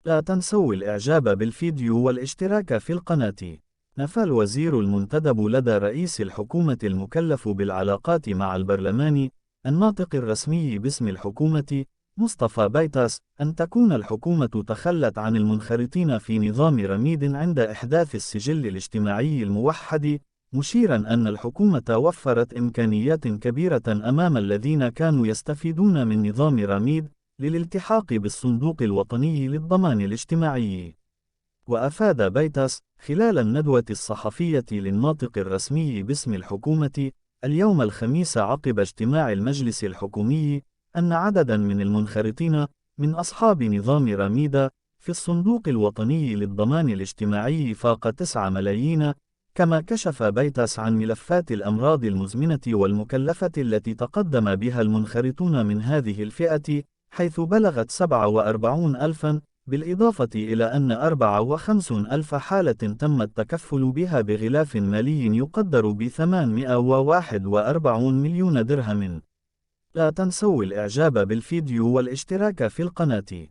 لا تنسوا الإعجاب بالفيديو والاشتراك في القناة. نفى الوزير المنتدب لدى رئيس الحكومة المكلف بالعلاقات مع البرلمان الناطق الرسمي باسم الحكومة مصطفى بيتاس أن تكون الحكومة تخلت عن المنخرطين في نظام رميد عند إحداث السجل الاجتماعي الموحد، مشيرا أن الحكومة وفرت إمكانيات كبيرة أمام الذين كانوا يستفيدون من نظام رميد للالتحاق بالصندوق الوطني للضمان الاجتماعي. وأفاد بيتاس خلال الندوة الصحفية للناطق الرسمي باسم الحكومة اليوم الخميس عقب اجتماع المجلس الحكومي أن عددا من المنخرطين من أصحاب نظام رميد في الصندوق الوطني للضمان الاجتماعي فاق 9 ملايين. كما كشف بيتاس عن ملفات الأمراض المزمنة والمكلفة التي تقدم بها المنخرطون من هذه الفئة، حيث بلغت 47 ألفا، بالإضافة إلى أن 54 ألف حالة تم التكفل بها بغلاف مالي يقدر ب 841 مليون درهم. لا تنسوا الإعجاب بالفيديو والاشتراك في القناة.